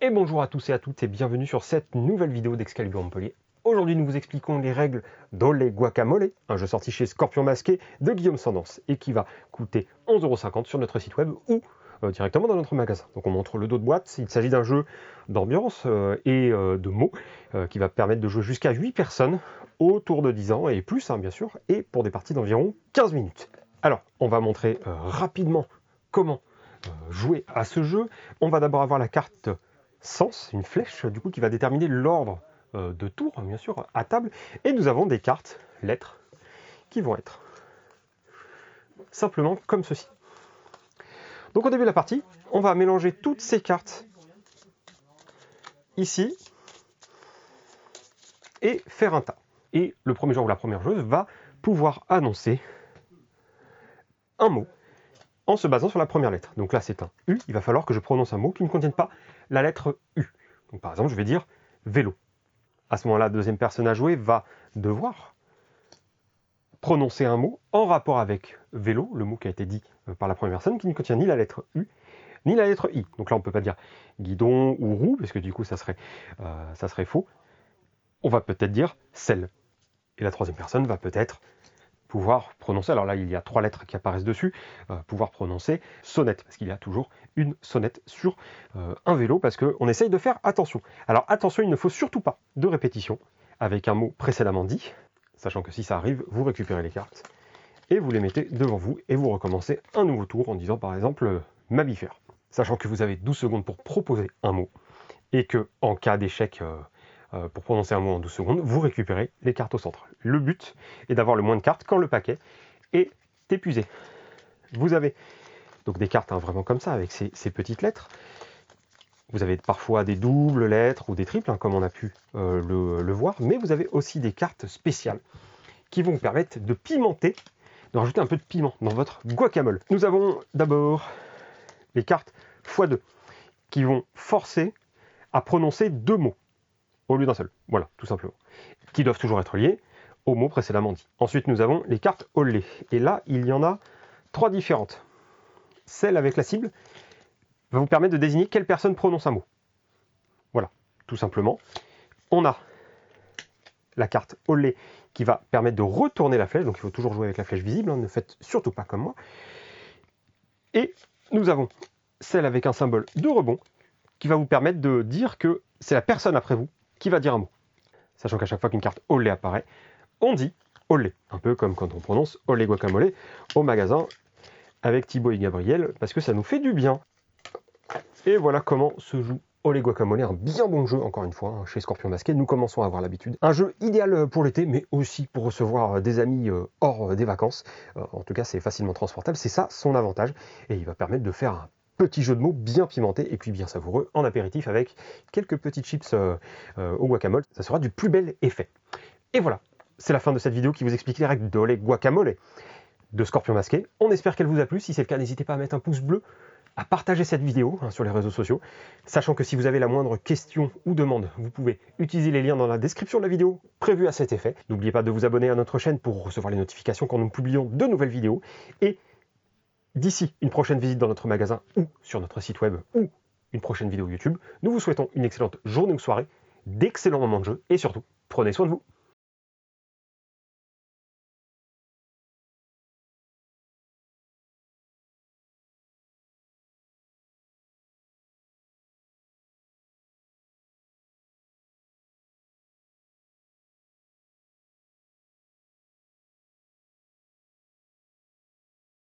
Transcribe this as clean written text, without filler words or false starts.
Et bonjour à tous et à toutes et bienvenue sur cette nouvelle vidéo d'Excalibur Montpellier. Aujourd'hui nous vous expliquons les règles d'Ole Guacamole, un jeu sorti chez Scorpion Masqué de Guillaume Sandance et qui va coûter 11,50 € sur notre site web ou directement dans notre magasin. Donc on montre le dos de boîte, il s'agit d'un jeu d'ambiance et de mots qui va permettre de jouer jusqu'à 8 personnes autour de 10 ans et plus bien sûr, et pour des parties d'environ 15 minutes. Alors on va montrer rapidement comment jouer à ce jeu. On va d'abord avoir la carte sens, une flèche du coup qui va déterminer l'ordre de tours, bien sûr, à table. Et nous avons des cartes, lettres, qui vont être simplement comme ceci. Donc au début de la partie, on va mélanger toutes ces cartes ici et faire un tas. Et le premier joueur ou la première joueuse va pouvoir annoncer un mot en se basant sur la première lettre. Donc là, c'est un U. Il va falloir que je prononce un mot qui ne contienne pas la lettre U. Donc par exemple, je vais dire vélo. À ce moment-là, la deuxième personne à jouer va devoir prononcer un mot en rapport avec vélo, le mot qui a été dit par la première personne, qui ne contient ni la lettre U, ni la lettre I. Donc là, on ne peut pas dire guidon ou roue, parce que du coup, ça serait faux. On va peut-être dire selle. Et la troisième personne va peut-être pouvoir prononcer, alors là il y a 3 lettres qui apparaissent dessus, pouvoir prononcer sonnette, parce qu'il y a toujours une sonnette sur un vélo, parce qu'on essaye de faire attention. Alors attention, il ne faut surtout pas de répétition avec un mot précédemment dit, sachant que si ça arrive, vous récupérez les cartes, et vous les mettez devant vous, et vous recommencez un nouveau tour en disant par exemple mammifère. Sachant que vous avez 12 secondes pour proposer un mot, et que en cas d'échec pour prononcer un mot en 12 secondes, vous récupérez les cartes au centre. Le but est d'avoir le moins de cartes quand le paquet est épuisé. Vous avez donc des cartes vraiment comme ça, avec ces petites lettres. Vous avez parfois des doubles lettres ou des triples, comme on a pu le voir, mais vous avez aussi des cartes spéciales qui vont vous permettre de pimenter, de rajouter un peu de piment dans votre guacamole. Nous avons d'abord les cartes x2 qui vont forcer à prononcer 2 mots au lieu d'un seul. Voilà, tout simplement. Qui doivent toujours être liés au mot précédemment dit. Ensuite, nous avons les cartes Olé. Et là, il y en a 3 différentes. Celle avec la cible va vous permettre de désigner quelle personne prononce un mot. Voilà, tout simplement. On a la carte Olé qui va permettre de retourner la flèche. Donc, il faut toujours jouer avec la flèche visible. Ne faites surtout pas comme moi. Et nous avons celle avec un symbole de rebond qui va vous permettre de dire que c'est la personne après vous qui va dire un mot. Sachant qu'à chaque fois qu'une carte Olé apparaît, on dit Olé. Un peu comme quand on prononce Ole Guacamole au magasin avec Thibaut et Gabriel, parce que ça nous fait du bien. Et voilà comment se joue Ole Guacamole, un bien bon jeu, encore une fois, chez Scorpion Masqué. Nous commençons à avoir l'habitude. Un jeu idéal pour l'été, mais aussi pour recevoir des amis hors des vacances. En tout cas, c'est facilement transportable. C'est ça son avantage. Et il va permettre de faire un petit jeu de mots bien pimenté et puis bien savoureux en apéritif avec quelques petites chips au guacamole. Ça sera du plus bel effet. Et voilà, c'est la fin de cette vidéo qui vous explique les règles d'Ole Guacamole de Scorpion Masqué. On espère qu'elle vous a plu. Si c'est le cas, n'hésitez pas à mettre un pouce bleu, à partager cette vidéo sur les réseaux sociaux. Sachant que si vous avez la moindre question ou demande, vous pouvez utiliser les liens dans la description de la vidéo prévue à cet effet. N'oubliez pas de vous abonner à notre chaîne pour recevoir les notifications quand nous publions de nouvelles vidéos. Et d'ici une prochaine visite dans notre magasin ou sur notre site web ou une prochaine vidéo YouTube, nous vous souhaitons une excellente journée ou soirée, d'excellents moments de jeu et surtout, prenez soin de vous.